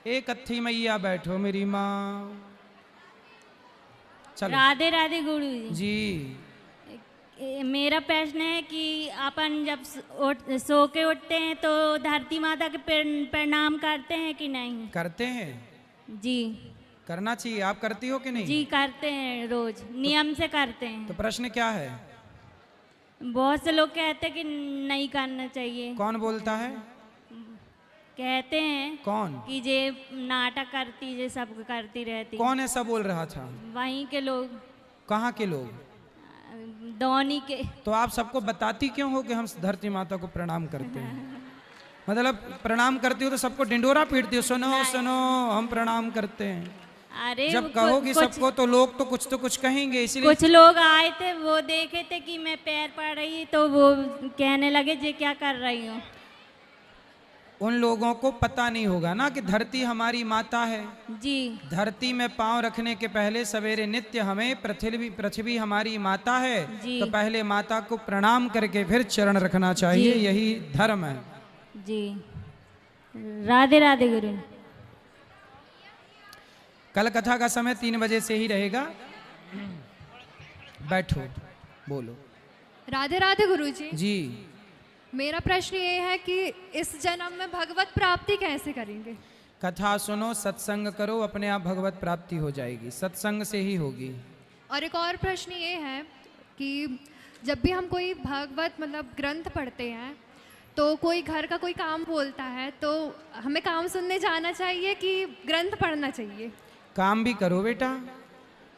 एक अत्थी मैया बैठो मेरी माँ। चलो। राधे राधे गुरु जी। जी मेरा प्रश्न है कि अपन जब सो के उठते हैं तो धरती माता के प्रणाम करते हैं कि नहीं? करते हैं। जी करना चाहिए। आप करती हो कि नहीं? जी करते हैं, रोज नियम से करते तो हैं। प्रश्न क्या है? बहुत से लोग कहते हैं कि नहीं करना चाहिए। कौन बोलता है? कहते हैं कौन? कि जे नाटक करती, जे सब करती रहती। कौन ऐसा बोल रहा था? वहीं के लोग। कहाँ के लोग? दौनी के। तो आप सबको बताती क्यों हो कि हम धरती माता को प्रणाम करते हैं? मतलब प्रणाम करती हो तो सबको ढिंडोरा पीटती हो, सुनो सुनो हम प्रणाम करते हैं। अरे जब कहोगी सबको तो लोग तो कुछ कहेंगे, इसलिए कुछ लोग आए थे, वो देखे थे कि मैं पैर पड़ रही तो वो कहने लगे जे क्या कर रही हूँ। उन लोगों को पता नहीं होगा ना कि धरती हमारी माता है। जी धरती में पांव रखने के पहले सवेरे नित्य हमें पृथ्वी हमारी माता है, तो पहले माता को प्रणाम करके फिर चरण रखना चाहिए, यही धर्म है। जी राधे राधे गुरु। कल कथा का समय 3 बजे से ही रहेगा। बैठो बोलो। राधे राधे गुरुजी। जी मेरा प्रश्न ये है कि इस जन्म में भगवत प्राप्ति कैसे करेंगे? कथा सुनो, सत्संग करो, अपने आप भगवत प्राप्ति हो जाएगी, सत्संग से ही होगी। और एक और प्रश्न ये है कि जब भी हम कोई भागवत मतलब ग्रंथ पढ़ते हैं तो कोई घर का कोई काम बोलता है तो हमें काम सुनने जाना चाहिए कि ग्रंथ पढ़ना चाहिए? काम भी करो बेटा,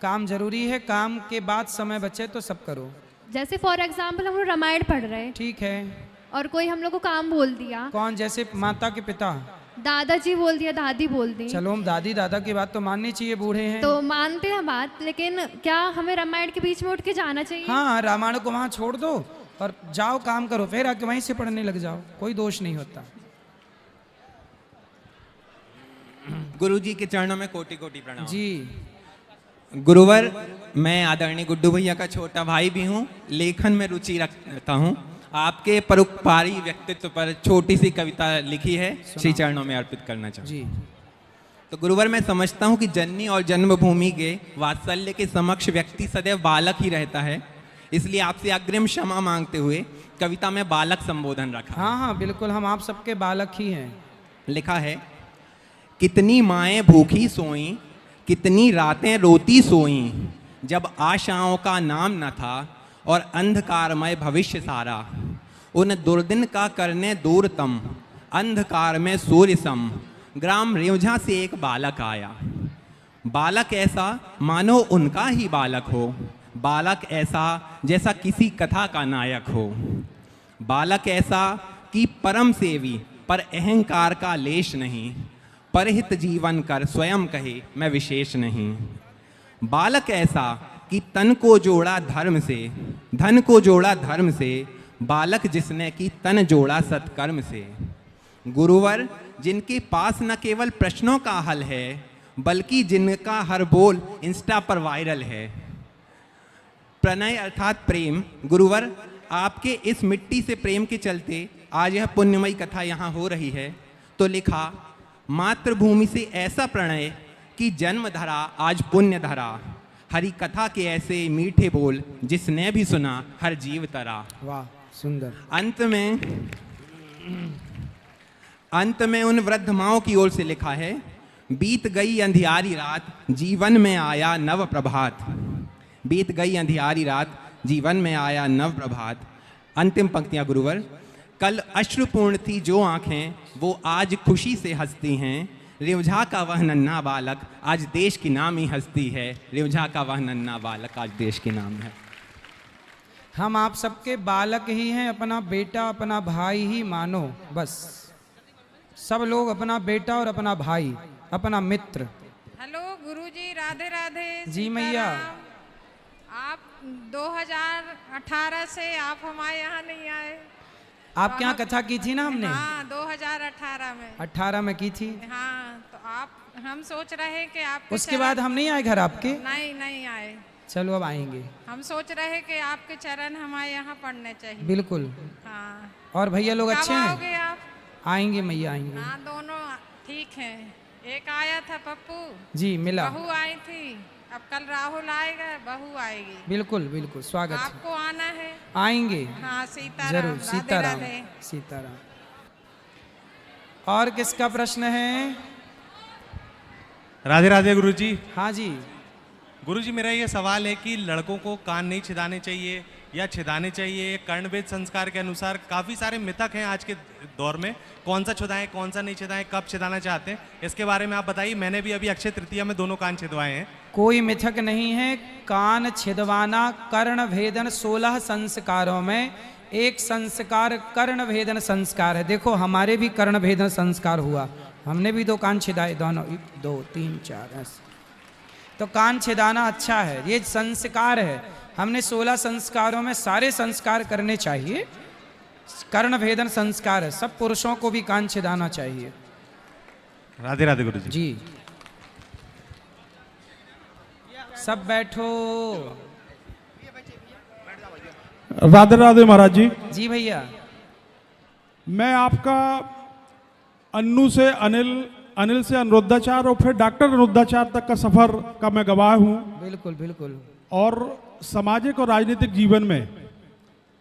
काम जरूरी है, काम के बाद समय बचे तो सब करो। जैसे फॉर एग्जाम्पल हम लोग रामायण पढ़ रहे हैं, ठीक है, और कोई हम लोग को काम बोल दिया। कौन? जैसे माता के पिता, दादाजी बोल दिया, दादी बोल दी। चलो हम दादी दादा की बात तो माननी चाहिए, बूढ़े हैं तो मानते हैं बात, लेकिन क्या हमें रामायण के बीच में उठ के जाना चाहिए? हाँ, रामायण को वहां छोड़ दो और जाओ काम करो, फिर आके वहीं से पढ़ने लग जाओ, कोई दोष नहीं होता। गुरुजी के चरणों में कोटि कोटि प्रणाम। जी गुरुवर, मैं आदरणीय गुड्डू भैया का छोटा भाई भी हूँ, लेखन में रुचि रखता हूँ। आपके परोपकारी व्यक्तित्व पर छोटी सी कविता लिखी है, श्री चरणों में अर्पित करना चाहूँ। जी। तो गुरुवर, मैं समझता हूँ कि जननी और जन्मभूमि के वात्सल्य के समक्ष व्यक्ति सदैव बालक ही रहता है, इसलिए आपसे अग्रिम क्षमा मांगते हुए कविता में बालक संबोधन रखा। हाँ हाँ बिल्कुल, हम आप सबके बालक ही हैं। लिखा है, कितनी माएँ भूखी सोईं, कितनी रातें रोती सोईं, जब आशाओं का नाम न था और अंधकारमय भविष्य सारा। उन दुर्दिन का करने दूरतम, अंधकार में सूर्य सम, ग्राम रेवझा से एक बालक आया। बालक ऐसा मानो उनका ही बालक हो, बालक ऐसा जैसा किसी कथा का नायक हो, बालक ऐसा कि परम सेवी पर अहंकार का लेश नहीं, परहित जीवन कर स्वयं कहे मैं विशेष नहीं। बालक ऐसा कि तन को जोड़ा धर्म से, धन को जोड़ा धर्म से, बालक जिसने कि तन जोड़ा सत्कर्म से। गुरुवर, जिनके पास न केवल प्रश्नों का हल है, बल्कि जिनका हर बोल इंस्टा पर वायरल है। प्रणय अर्थात प्रेम। गुरुवर, आपके इस मिट्टी से प्रेम के चलते आज यह पुण्यमयी कथा यहाँ हो रही है। तो लिखा, मातृभूमि से ऐसा प्रणय कि जन्म धरा आज पुण्य धरा, हरि कथा के ऐसे मीठे बोल जिसने भी सुना हर जीव तरा। वाह सुंदर। अंत में उन वृद्ध माओं की ओर से लिखा है, बीत गई अंधियारी रात, जीवन में आया नव प्रभात। बीत गई अंधियारी रात, जीवन में आया नव प्रभात। अंतिम पंक्तियां गुरुवर, कल अश्रुपूर्ण थी जो आंखें, वो आज खुशी से हंसती हैं। रेवझा का वह नन्हा बालक आज देश की नामी हस्ती है। रेवझा का वह नन्हा बालक आज देश की नाम है। हम आप सबके बालक ही हैं, अपना बेटा अपना भाई ही मानो बस। सब लोग अपना बेटा और अपना भाई, अपना मित्र। हेलो गुरुजी, राधे राधे। जी मैया। आप 2018 से आप हमारे यहाँ नहीं आए। आपके यहाँ कथा की थी ना हमने? हाँ 2018 में। 18 में की थी। हाँ तो आप, हम सोच रहे कि आप उसके बाद हम नहीं आए घर आपके? नहीं आए। चलो अब आएंगे। हम सोच रहे कि आपके चरण हमारे यहाँ पढ़ने चाहिए। बिल्कुल। हाँ। और भैया लोग अच्छे हैं? आओगे आप? आएंगे मैया, आएंगे। हाँ दोनों ठीक हैं। एक आया था पप्पू, जी मिला। बहू आई थी, अब कल राहुल आएगा, बहू आएगी। बिल्कुल बिल्कुल स्वागत है। आपको आना है। आएंगे हाँ, सीताराम। जरूर। राधे सीताराम राधे। सीताराम। और किसका प्रश्न है? राधे राधे गुरुजी। हाँ जी। गुरुजी मेरा ये सवाल है कि लड़कों को कान नहीं छिदाने चाहिए या छिदाने चाहिए? कर्णवेद संस्कार के अनुसार काफ़ी सारे मिथक हैं आज के दौर में, कौन सा छिदाएं कौन सा नहीं छिदाएं, कब छिदाना चाहते हैं, इसके बारे में आप बताइए। मैंने भी अभी अक्षय तृतीया में दोनों कान छिदवाए हैं। कोई मिथक नहीं है। कान छिदवाना कर्ण भेदन 16 संस्कारों में एक संस्कार कर्ण भेदन संस्कार है। देखो हमारे भी कर्ण भेदन संस्कार हुआ, हमने भी 2 कान छिदाए, दोनों 1 2 3 4 ऐसे। तो कान छिदाना अच्छा है, ये संस्कार है। हमने 16 संस्कारों में सारे संस्कार करने चाहिए। कर्ण भेदन संस्कार है, सब पुरुषों को भी कान छिदाना चाहिए। राधे राधे गुरुजी। जी सब बैठो। राधे राधे महाराज जी। जी भैया। मैं आपका अन्नू से अनिल, अनिल से अनुरुद्धाचार और फिर डॉक्टर अनुरुद्धाचार तक का सफर का मैं गवाह हूँ। बिल्कुल बिल्कुल। और सामाजिक और राजनीतिक जीवन में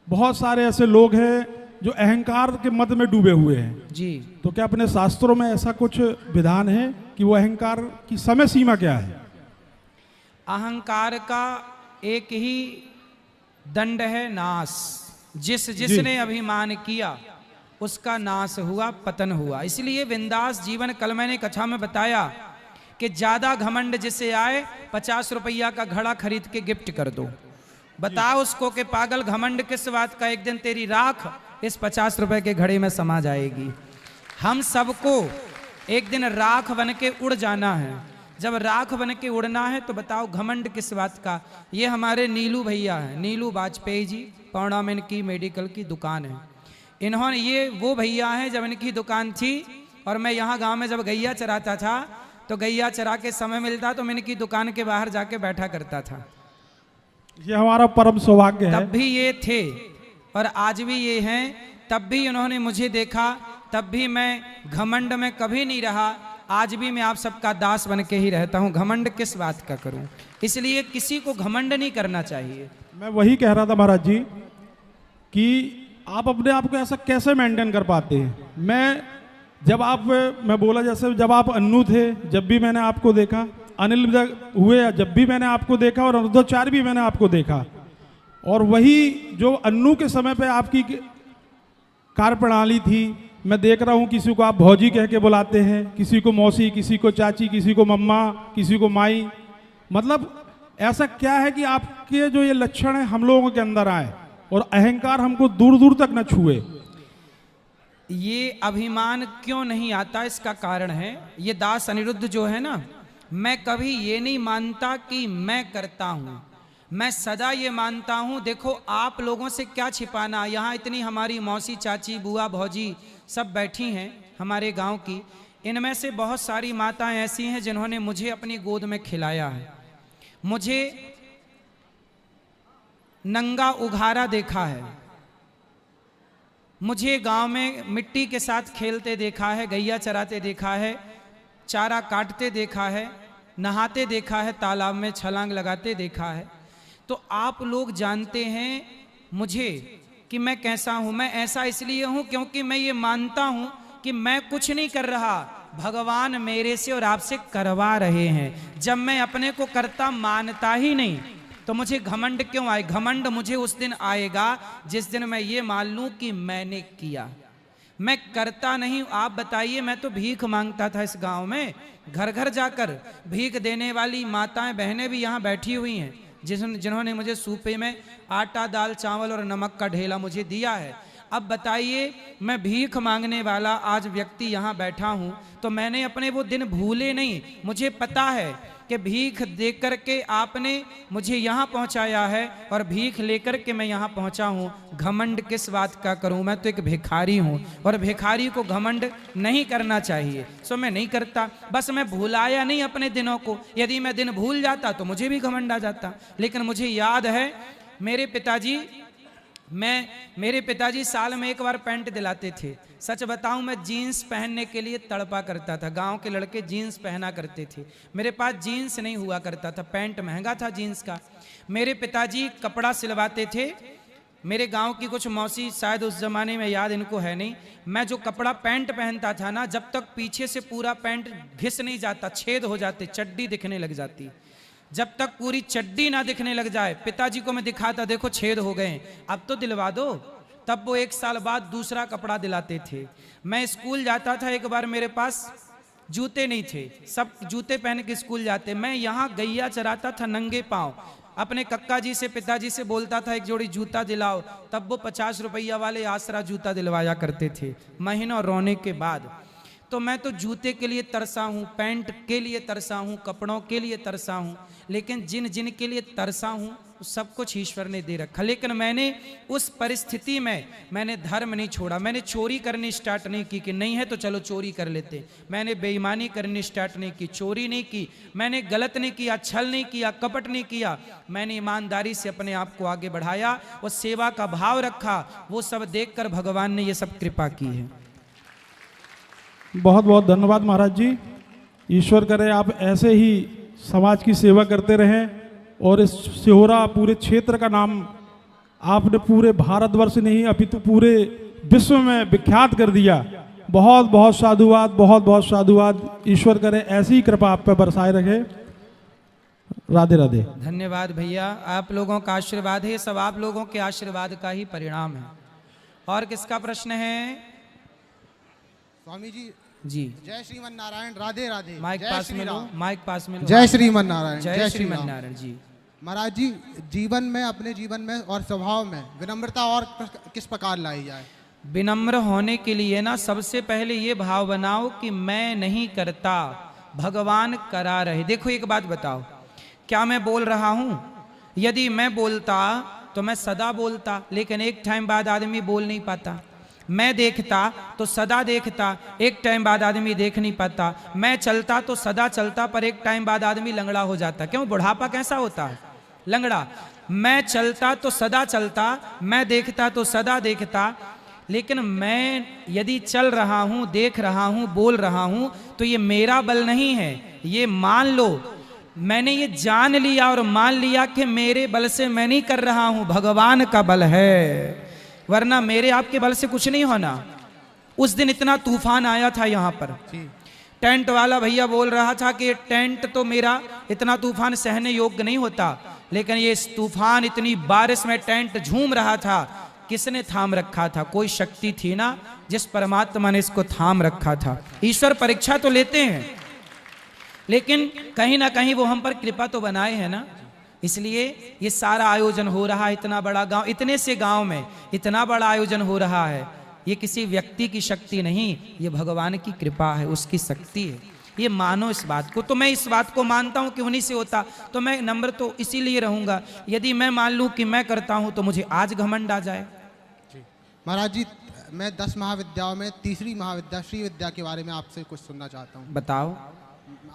बहुत सारे ऐसे लोग हैं जो अहंकार के मद में डूबे हुए हैं। जी तो क्या अपने शास्त्रों में ऐसा कुछ विधान है कि वो अहंकार की समय सीमा क्या है? अहंकार का एक ही दंड है, नाश। जिसने अभिमान किया उसका नाश हुआ, पतन हुआ। इसलिए बिंदास जीवन, कल मैंने कथा में बताया कि ज्यादा घमंड जिसे आए 50 रुपया का घड़ा खरीद के गिफ्ट कर दो। बताओ उसको कि पागल घमंड किस बात का, एक दिन तेरी राख इस 50 रुपए के घड़े में समा जाएगी। हम सबको एक दिन राख बन के उड़ जाना है। जब राख बन के उड़ना है तो बताओ घमंड किस बात का। ये हमारे नीलू भैया हैं, नीलू वाजपेयी जी, पौड़ा में इनकी मेडिकल की दुकान है। इन्होंने, ये वो भैया हैं जब इनकी दुकान थी और मैं यहाँ गांव में जब गैया चराता था तो गैया चरा के समय मिलता तो मैं इनकी दुकान के बाहर जाके बैठा करता था। ये हमारा परम सौभाग्य है। तब भी ये थे और आज भी ये हैं। तब भी उन्होंने मुझे देखा, तब भी मैं घमंड में कभी नहीं रहा। आज भी मैं आप सबका दास बन के ही रहता हूँ। घमंड किस बात का करूँ? इसलिए किसी को घमंड नहीं करना चाहिए। मैं वही कह रहा था महाराज जी कि आप अपने आप को ऐसा कैसे मेंटेन कर पाते हैं? मैं बोला जैसे जब आप अन्नू थे, जब भी मैंने आपको देखा, अनिल हुए जब भी मैंने आपको देखा, और अनुरुद्धाचार्य भी मैंने आपको देखा। और वही जो अन्नू के समय पे आपकी कार्य प्रणाली थी, मैं देख रहा हूँ किसी को आप भौजी कह के बुलाते हैं, किसी को मौसी, किसी को चाची, किसी को मम्मा, किसी को माई। मतलब ऐसा क्या है कि आपके जो ये लक्षण है हम लोगों के अंदर आए और अहंकार हमको दूर दूर तक न छुए? ये अभिमान क्यों नहीं आता, इसका कारण है ये दास अनिरुद्ध जो है ना, मैं कभी ये नहीं मानता कि मैं करता हूं। मैं सदा ये मानता हूं, देखो आप लोगों से क्या छिपाना। यहाँ इतनी हमारी मौसी, चाची, बुआ, भौजी सब बैठी हैं हमारे गांव की। इनमें से बहुत सारी माताएं ऐसी हैं जिन्होंने मुझे अपनी गोद में खिलाया है, मुझे नंगा उघारा देखा है, मुझे गांव में मिट्टी के साथ खेलते देखा है, गैया चराते देखा है, चारा काटते देखा है, नहाते देखा है, तालाब में छलांग लगाते देखा है। तो आप लोग जानते हैं मुझे कि मैं कैसा हूं। मैं ऐसा इसलिए हूं क्योंकि मैं ये मानता हूं कि मैं कुछ नहीं कर रहा, भगवान मेरे से और आपसे करवा रहे हैं। जब मैं अपने को करता मानता ही नहीं तो मुझे घमंड क्यों आए? घमंड मुझे उस दिन आएगा जिस दिन मैं ये मान लूं कि मैंने किया। मैं करता नहीं। आप बताइए, मैं तो भीख मांगता था इस गांव में, घर घर जाकर भीख देने वाली माताएं बहनें भी यहाँ बैठी हुई हैं जिन्होंने मुझे सूपे में आटा, दाल, चावल और नमक का ढेला मुझे दिया है। अब बताइए, मैं भीख मांगने वाला आज व्यक्ति यहाँ बैठा हूँ तो मैंने अपने वो दिन भूले नहीं। मुझे पता है कि भीख देकर के आपने मुझे यहाँ पहुँचाया है और भीख लेकर के मैं यहाँ पहुँचा हूँ। घमंड किस बात का करूँ? मैं तो एक भिखारी हूँ और भिखारी को घमंड नहीं करना चाहिए। सो मैं नहीं करता, बस मैं भुलाया नहीं अपने दिनों को। यदि मैं दिन भूल जाता तो मुझे भी घमंड आ जाता। लेकिन मुझे याद है मेरे पिताजी मेरे पिताजी साल में एक बार पैंट दिलाते थे। सच बताऊं, मैं जीन्स पहनने के लिए तड़पा करता था। गांव के लड़के जीन्स पहना करते थे, मेरे पास जीन्स नहीं हुआ करता था, पैंट महंगा था जीन्स का। मेरे पिताजी कपड़ा सिलवाते थे। मेरे गांव की कुछ मौसी, शायद उस जमाने में याद इनको है नहीं, मैं जो कपड़ा पैंट पहनता था ना, जब तक पीछे से पूरा पैंट घिस नहीं जाता, छेद हो जाते, चड्डी दिखने लग जाती। जब तक पूरी चड्डी ना दिखने लग जाए, पिताजी को मैं दिखाता, देखो छेद हो गए, अब तो दिलवा दो। तब वो 1 साल बाद दूसरा कपड़ा दिलाते थे। मैं स्कूल जाता था, एक बार मेरे पास जूते नहीं थे, सब जूते पहन के स्कूल जाते। मैं यहाँ गैया चराता था नंगे पाँव, अपने कक्का जी से, पिताजी से बोलता था एक जोड़ी जूता दिलाओ। तब वो 50 रुपया वाले आसरा जूता दिलवाया करते थे, महीनों रोने के बाद। तो मैं तो जूते के लिए तरसा हूँ, पैंट के लिए तरसा हूँ, कपड़ों के लिए तरसा हूँ, लेकिन जिन जिन के लिए तरसा हूँ सब कुछ ईश्वर ने दे रखा। लेकिन मैंने उस परिस्थिति में मैंने धर्म नहीं छोड़ा। मैंने चोरी करनी स्टार्ट नहीं की कि नहीं है तो चलो चोरी कर लेते। मैंने बेईमानी करनी स्टार्ट नहीं की, चोरी नहीं की, मैंने गलत नहीं किया, छल नहीं किया, कपट नहीं किया। मैंने ईमानदारी से अपने आप को आगे बढ़ाया और सेवा का भाव रखा। वो सब देखकर भगवान ने ये सब कृपा की है। बहुत बहुत धन्यवाद महाराज जी। ईश्वर करे आप ऐसे ही समाज की सेवा करते रहें और इस सिहोरा पूरे क्षेत्र का नाम आपने पूरे भारतवर्ष नहीं अपितु पूरे विश्व में विख्यात कर दिया। बहुत बहुत साधुवाद, बहुत बहुत साधुवाद। ईश्वर करे ऐसी ही कृपा आप पे बरसाए रखे। राधे राधे। धन्यवाद भैया, आप लोगों का आशीर्वाद है, सब आप लोगों के आशीर्वाद का ही परिणाम है। और किसका प्रश्न है? स्वामी जी जी, जय श्रीमन नारायण। राधे राधे। माइक पास में लो, माइक पास में लो। जय श्रीमन नारायण। जय श्रीमन नारायण जी। महाराज जी, जीवन में, अपने जीवन में और स्वभाव में विनम्रता और किस प्रकार लाई जाए? विनम्र होने के लिए ना सबसे पहले ये भाव बनाओ कि मैं नहीं करता, भगवान करा रहे। देखो एक बात बताओ, क्या मैं बोल रहा हूं? यदि मैं बोलता तो मैं सदा बोलता, लेकिन एक टाइम बाद आदमी बोल नहीं पाता। मैं देखता तो सदा देखता, एक टाइम बाद आदमी देख नहीं पाता। मैं चलता तो सदा चलता, पर एक टाइम बाद आदमी लंगड़ा हो जाता। क्यों? बुढ़ापा कैसा होता है? लंगड़ा। मैं चलता तो सदा चलता, मैं देखता तो सदा देखता, लेकिन मैं यदि चल रहा हूं, देख रहा हूं, बोल रहा हूं, तो ये मेरा बल नहीं है। ये मान लो, मैंने ये जान लिया और मान लिया कि मेरे बल से मैं नहीं कर रहा हूं, भगवान का बल है, वरना मेरे आपके बल से कुछ नहीं होना। उस दिन इतना तूफान आया था यहाँ पर, टेंट वाला भैया बोल रहा था कि टेंट तो मेरा इतना तूफान सहने योग्य नहीं होता, लेकिन ये तूफान, इतनी बारिश में टेंट झूम रहा था। किसने थाम रखा था? कोई शक्ति थी ना, जिस परमात्मा ने इसको थाम रखा था। ईश्वर परीक्षा तो लेते हैं, लेकिन कहीं ना कहीं वो हम पर कृपा तो बनाए हैं ना। इसलिए ये सारा आयोजन हो रहा है। इतना बड़ा गांव, इतने से गांव में इतना बड़ा आयोजन हो रहा है, ये किसी व्यक्ति की शक्ति नहीं, ये भगवान की कृपा है, उसकी शक्ति है। ये मानो इस बात को। तो मैं इस बात को मानता हूं कि उन्हीं से होता, तो मैं नम्र तो इसीलिए रहूंगा। यदि मैं मान लूं कि मैं करता हूं तो मुझे आज घमंड आ जाए। महाराज जी, मैं 10 महाविद्याओं में तीसरी महाविद्या श्री विद्या के बारे में आपसे कुछ सुनना चाहता हूँ। बताओ।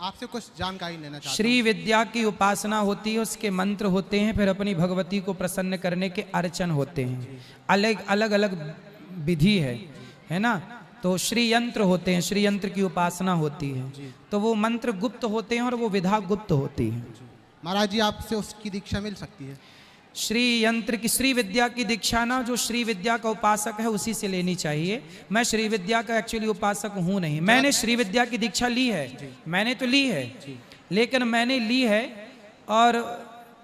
आपसे कुछ जानकारी लेना चाहता हूँ। श्री विद्या की उपासना होती है, उसके मंत्र होते हैं, फिर अपनी भगवती को प्रसन्न करने के अर्चन होते हैं। अलग अलग अलग विधि है ना। तो श्री यंत्र होते हैं, श्री यंत्र की उपासना होती है, तो वो मंत्र गुप्त होते हैं और वो विधा गुप्त होती है। महाराज जी, आपसे उसकी दीक्षा मिल सकती है? श्री यंत्र की, श्री विद्या की दीक्षा ना जो श्री विद्या का उपासक है उसी से लेनी चाहिए। मैं श्री विद्या का एक्चुअली उपासक हूं नहीं। मैंने श्री विद्या की दीक्षा ली है, मैंने तो ली है, लेकिन मैंने ली है और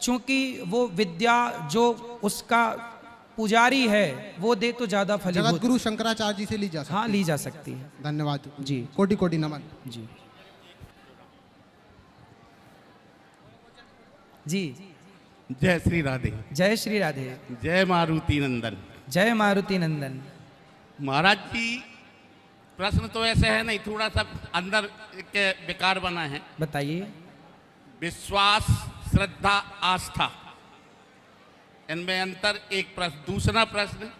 चूंकि वो विद्या जो उसका पुजारी है वो दे तो ज्यादा फलीभूत। जगत गुरु शंकराचार्य जी से ली जा सकती है? हाँ, ली जा सकती है। धन्यवाद जी, कोटि कोटि नमन जी। जी, जय श्री राधे। जय श्री राधे। जय मारुति नंदन। जय मारुति नंदन। महाराज जी, प्रश्न तो ऐसे है नहीं, थोड़ा सा अंदर के विकार बना है। बताइए। विश्वास, श्रद्धा, आस्था, इनमें अंतर। एक प्रश्न। दूसरा प्रश्न,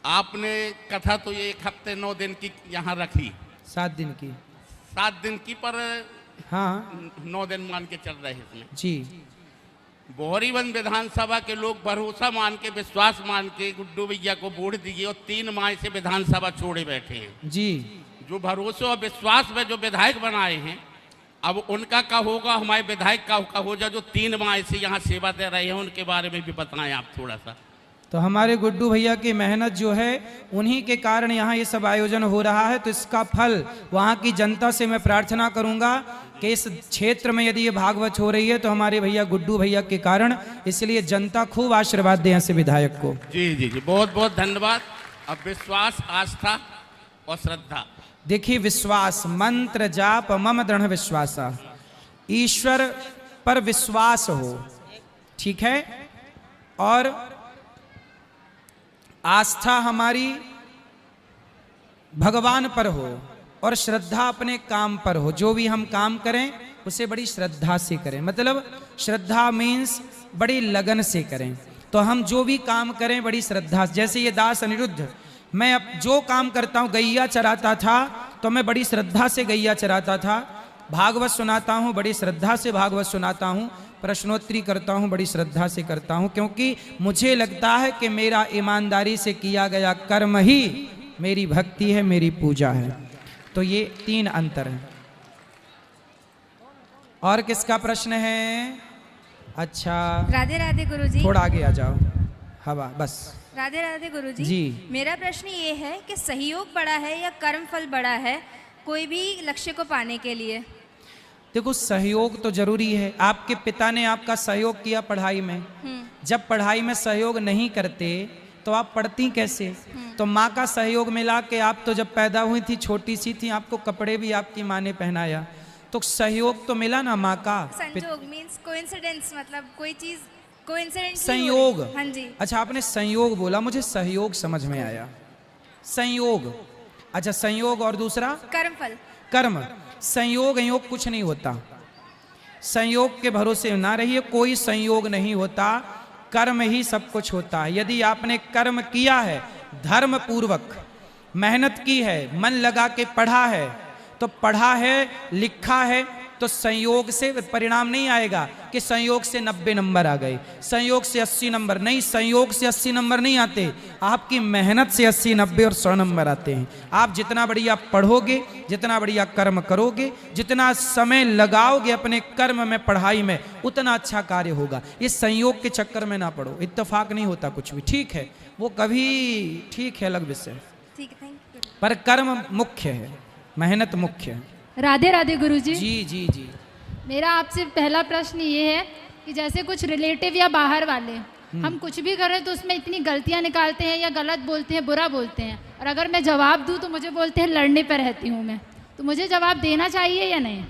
आपने कथा तो ये 1 हफ्ते 9 दिन की यहाँ रखी, 7 दिन की। 7 दिन की, पर हाँ, 9 दिन मान के चल रहे हैं इसमें। जी। बोहरीवन विधानसभा के लोग भरोसा मान के, विश्वास मान के गुड्डू भैया को वोट दिए और 3 माह से विधानसभा छोड़े बैठे हैं जी। जो भरोसे और विश्वास में जो विधायक बनाए हैं, अब उनका क्या होगा, हमारे विधायक का हो जाए जो 3 माह से यहाँ सेवा दे रहे हैं, उनके बारे में भी बताएं आप थोड़ा सा। तो हमारे गुड्डू भैया की मेहनत जो है उन्हीं के कारण यहाँ ये सब आयोजन हो रहा है। तो इसका फल वहाँ की जनता से मैं प्रार्थना करूँगा कि इस क्षेत्र में यदि ये भागवत हो रही है तो हमारे भैया गुड्डू भैया के कारण, इसलिए जनता खूब आशीर्वाद दे ऐसे विधायक को। जी जी जी, बहुत बहुत धन्यवाद। अब विश्वास, आस्था और श्रद्धा। देखिए, विश्वास, मंत्र जाप मम दृढ़ विश्वासा, ईश्वर पर विश्वास हो, ठीक है, और आस्था हमारी भगवान पर हो और श्रद्धा अपने काम पर हो। जो भी हम काम करें उसे बड़ी श्रद्धा से करें, मतलब श्रद्धा मीन्स बड़ी लगन से करें। तो हम जो भी काम करें बड़ी श्रद्धा, जैसे ये दास अनिरुद्ध, मैं अब जो काम करता हूँ, गैया चराता था तो मैं बड़ी श्रद्धा से गैया चराता था, भागवत सुनाता हूँ बड़ी श्रद्धा से भागवत सुनाता हूँ, प्रश्नोत्तरी करता हूँ बड़ी श्रद्धा से करता हूँ, क्योंकि मुझे लगता है कि मेरा ईमानदारी से किया गया कर्म ही मेरी भक्ति है, मेरी पूजा है। तो ये 3 अंतर हैं। और किसका प्रश्न है? अच्छा, राधे राधे गुरुजी। थोड़ा आगे आ जाओ, हवा बस। राधे राधे गुरुजी जी। मेरा प्रश्न ये है कि सहयोग बड़ा है या कर्म फल बड़ा है कोई भी लक्ष्य को पाने के लिए? देखो, सहयोग तो जरूरी है। आपके पिता ने आपका सहयोग किया पढ़ाई में, जब पढ़ाई में सहयोग नहीं करते तो आप पढ़ती कैसे? तो माँ का सहयोग मिला कि आप तो जब पैदा हुई थी छोटी सी थी, आपको कपड़े भी आपकी माँ ने पहनाया, तो सहयोग तो मिला ना माँ का। संयोग मींस कोइंसिडेंस, मतलब कोई चीज कोइंसिडेंस, संयोग। हाँ जी। अच्छा, आपने संयोग बोला, मुझे सहयोग समझ में आया। संयोग, अच्छा, संयोग और दूसरा कर्म फल। कर्म। संयोग योग कुछ नहीं होता, संयोग के भरोसे ना रहिए, कोई संयोग नहीं होता, कर्म ही सब कुछ होता है। यदि आपने कर्म किया है, धर्म पूर्वक मेहनत की है, मन लगा के पढ़ा है, तो पढ़ा है, लिखा है, तो संयोग से परिणाम नहीं आएगा कि संयोग से 90 नंबर आ गए, संयोग से 80 नंबर नहीं, संयोग से 80 नंबर नहीं आते, आपकी मेहनत से 80, 90 और 100 नंबर आते हैं। आप जितना बढ़िया पढ़ोगे, जितना बढ़िया कर्म करोगे, जितना समय लगाओगे अपने कर्म में, पढ़ाई में, उतना अच्छा कार्य होगा। ये संयोग के चक्कर में ना पड़ो, इत्तेफाक नहीं होता कुछ भी, ठीक है, वो कभी ठीक है, अलग विषय, ठीक है, थैंक यू। पर कर्म मुख्य है, मेहनत मुख्य है। राधे राधे गुरुजी। जी जी जी। मेरा आपसे पहला प्रश्न ये है कि जैसे कुछ रिलेटिव या बाहर वाले हम कुछ भी करें तो उसमें इतनी गलतियां निकालते हैं या गलत बोलते हैं, बुरा बोलते हैं, और अगर मैं जवाब दूं तो मुझे बोलते हैं लड़ने पर रहती हूं मैं, तो मुझे जवाब देना चाहिए या नहीं?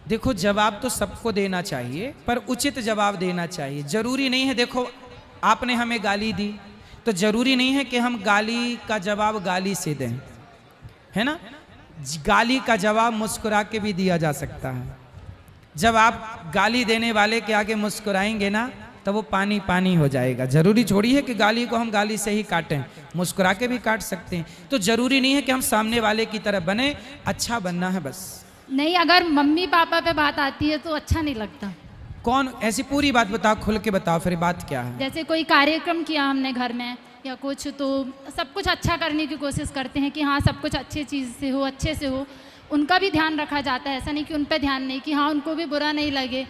देखो, जवाब तो सबको देना चाहिए, पर उचित जवाब देना चाहिए। जरूरी नहीं है, देखो आपने हमें गाली दी तो जरूरी नहीं है कि हम गाली का जवाब गाली से दें, है ना। गाली का जवाब मुस्कुरा के भी दिया जा सकता है। जब आप गाली देने वाले के आगे मुस्कुराएंगे ना, तो वो पानी पानी हो जाएगा। जरूरी छोड़ी है कि गाली को हम गाली से ही काटें, मुस्कुरा के भी काट सकते हैं। तो जरूरी नहीं है कि हम सामने वाले की तरह बने, अच्छा बनना है बस। नहीं, अगर मम्मी पापा पे बात आती है तो अच्छा नहीं लगता। कौन? ऐसी पूरी बात बताओ, खुल के बताओ, फिर बात क्या है। जैसे कोई कार्यक्रम किया हमने घर में या कुछ, तो सब कुछ अच्छा करने की कोशिश करते हैं कि हाँ सब कुछ अच्छे चीज़ से हो, अच्छे से हो, उनका भी ध्यान रखा जाता है। ऐसा नहीं कि उन पर ध्यान नहीं, कि हाँ उनको भी बुरा नहीं लगे,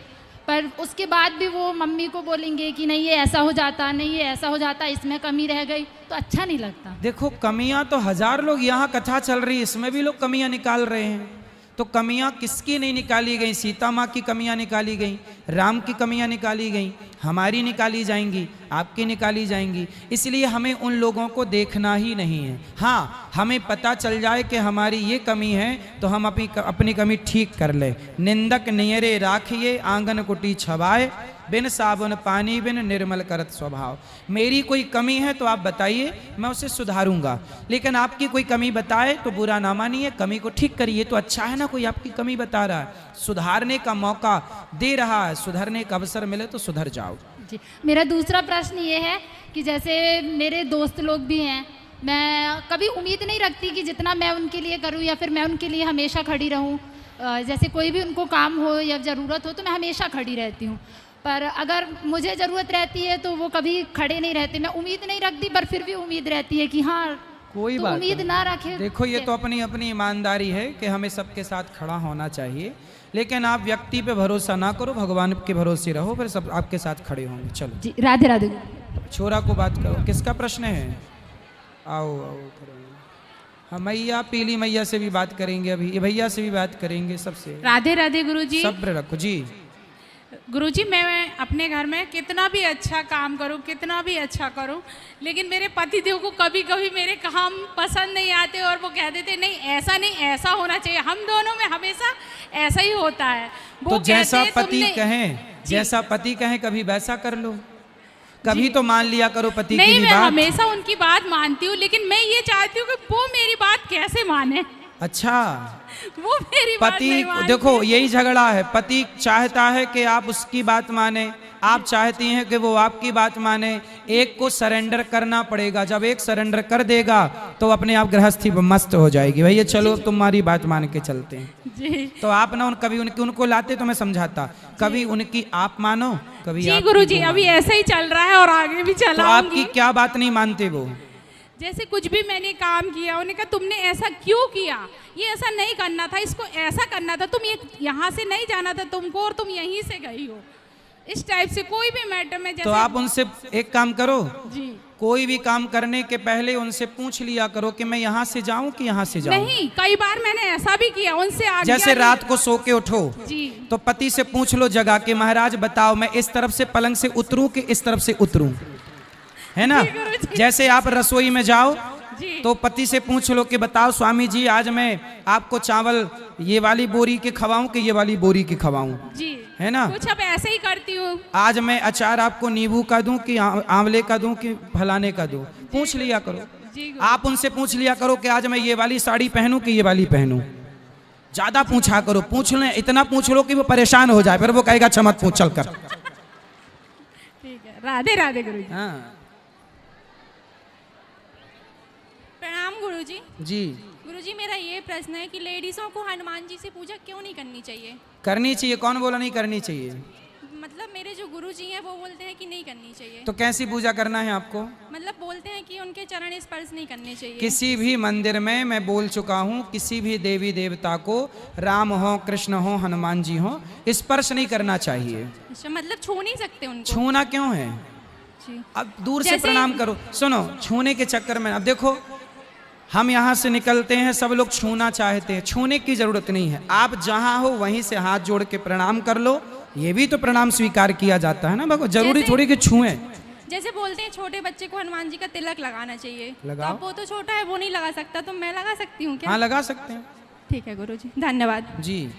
पर उसके बाद भी वो मम्मी को बोलेंगे कि नहीं ये ऐसा हो जाता, नहीं ये ऐसा हो जाता, इसमें कमी रह गई, तो अच्छा नहीं लगता। देखो, कमियां तो हजार लोग, यहाँ कथा चल रही है इसमें भी लोग कमियां निकाल रहे हैं। तो कमियां किसकी नहीं निकाली गई? सीता माँ की कमियां निकाली गई, राम की कमियां निकाली गई, हमारी निकाली जाएंगी, आपकी निकाली जाएंगी। इसलिए हमें उन लोगों को देखना ही नहीं है। हाँ, हमें पता चल जाए कि हमारी ये कमी है तो हम अपनी कमी ठीक कर ले। निंदक नियरे राखिए, आंगन कुटी छवाए, बिन साबुन पानी बिन निर्मल करत स्वभाव। मेरी कोई कमी है तो आप बताइए, मैं उसे सुधारूंगा, लेकिन आपकी कोई कमी बताए तो बुरा ना मानिए, कमी को ठीक करिए। तो अच्छा है ना, कोई आपकी कमी बता रहा है, सुधारने का मौका दे रहा है, सुधरने का अवसर मिले तो सुधर जाओ। जी, मेरा दूसरा प्रश्न ये है कि जैसे मेरे दोस्त लोग भी हैं, मैं कभी उम्मीद नहीं रखती कि जितना मैं उनके लिए करूं या फिर मैं उनके लिए हमेशा खड़ी रहूं। जैसे कोई भी उनको काम हो या ज़रूरत हो तो मैं हमेशा खड़ी रहती हूँ, पर अगर मुझे ज़रूरत रहती है तो वो कभी खड़े नहीं रहते। मैं उम्मीद नहीं रखती पर फिर भी उम्मीद रहती है कि हाँ कोई तो बात उम्मीद नहीं। ना रखे। देखो ये तो अपनी अपनी ईमानदारी है कि हमें सबके साथ खड़ा होना चाहिए, लेकिन आप व्यक्ति पे भरोसा ना करो, भगवान के भरोसे रहो, फिर सब आपके साथ खड़े होंगे। चलो जी, राधे राधे। छोरा को बात करो, किसका प्रश्न है? आओ आओ करो। हाँ मैया, पीली मैया से भी बात करेंगे, अभी ये भैया से भी बात करेंगे, सबसे। राधे राधे गुरुजी। सब्र रखो जी। गुरुजी मैं अपने घर में कितना भी अच्छा काम करूं, कितना भी अच्छा करूं, लेकिन मेरे पतिदेव को कभी कभी मेरे काम पसंद नहीं आते और वो कह देते नहीं ऐसा नहीं ऐसा होना चाहिए। हम दोनों में हमेशा ऐसा ही होता है। वो तो जैसा कहते, पति तुमने- कहें, जैसा पति कहें कभी वैसा कर लो, कभी तो मान लिया करो पति की नहीं, भी मैं बात। हमेशा उनकी बात मानती हूँ, लेकिन मैं ये चाहती हूँ कि वो मेरी बात कैसे माने। अच्छा, वो मेरी बात पति नहीं मानते। देखो यही झगड़ा है। पति चाहता है कि आप उसकी बात माने, आप चाहती हैं कि वो आपकी बात माने। एक को सरेंडर करना पड़ेगा। जब एक सरेंडर कर देगा तो अपने आप गृहस्थी मस्त हो जाएगी। भैया चलो तुम्हारी बात मान के चलते हैं जी। तो आप ना कभी उनको लाते तो मैं समझाता, कभी उनकी आप मानो, कभी जी आपकी गुरुजी, वो अभी मानो। ऐसा ही चल रहा है और आगे भी तो चलाऊंगी। आपकी क्या बात नहीं मानते वो? जैसे कुछ भी मैंने काम किया, उन्होंने कहा तुमने ऐसा क्यों किया, ये ऐसा नहीं करना था, इसको ऐसा करना था, तुम ये यहाँ से नहीं जाना था तुमको और तुम यहीं से गई हो। इस टाइप से कोई भी मैटर में जैसे तो आप उनसे एक काम करो, जी, कोई भी काम करने के पहले उनसे पूछ लिया करो कि मैं यहाँ से जाऊं कि यहाँ से जाऊं। नहीं, कई बार मैंने ऐसा भी किया उनसे आज्ञा जैसे ली। रात को सो के उठो जी, तो पति से पूछ लो जगा के, महाराज बताओ मैं इस तरफ से पलंग से उतरूं कि इस तरफ से उतरूं, है ना? जी, गुरुजी। जैसे आप रसोई में जाओ जी, तो पति से पूछ लो कि बताओ स्वामी जी आज मैं आपको चावल ये वाली बोरी के खवाऊं कि ये वाली बोरी के खवाऊं, जी, है ना? कुछ अब ऐसे ही करती हूँ। आज मैं अचार आपको नींबू का दूं कि आंवले का दूं कि फलाने का दूं, पूछ लिया करो। जी, आप उनसे पूछ लिया करो कि आज मैं ये वाली साड़ी पहनूं कि ये वाली पहनूं। ज्यादा पूछा करो, पूछ लें इतना पूछ लो कि वो परेशान हो जाए, फिर वो कहेगा अच्छा मत पूछ चल कर। ठीक है, राधे राधे गुरुजी। हाँ प्रणाम गुरुजी। जी, गुरुजी मेरा ये प्रश्न है कि लेडीज़ों को हनुमान जी से पूजा क्यों नहीं करनी चाहिए? करनी चाहिए। कौन बोला नहीं करनी चाहिए? मतलब मेरे जो गुरुजी हैं वो बोलते हैं कि नहीं करनी चाहिए। तो कैसी पूजा करना है आपको? मतलब बोलते हैं कि उनके चरण स्पर्श नहीं करने चाहिए। किसी भी मंदिर में मैं बोल चुका हूँ, किसी भी देवी देवता को, राम हो, कृष्ण हो, हनुमान जी हो, स्पर्श नहीं करना चाहिए। अच्छा, मतलब छू नहीं सकते उनको? छूना क्यों है? जी। अब दूर से जैसे- प्रणाम करो। सुनो, छूने के चक्कर में अब देखो हम यहाँ से निकलते हैं, सब लोग छूना चाहते हैं, छूने की जरूरत नहीं है। आप जहाँ हो वहीं से हाथ जोड़ के प्रणाम कर लो, ये भी तो प्रणाम स्वीकार किया जाता है ना भगवान। जरूरी जैसे- थोड़ी कि छुएं। जैसे बोलते हैं छोटे बच्चे को हनुमान जी का तिलक लगाना चाहिए, लगाओ। तो अब वो तो छोटा है, वो नहीं लगा सकता, तो मैं लगा सकती हूँ क्या? हाँ लगा सकते हैं। ठीक है गुरुजी, धन्यवाद। जी।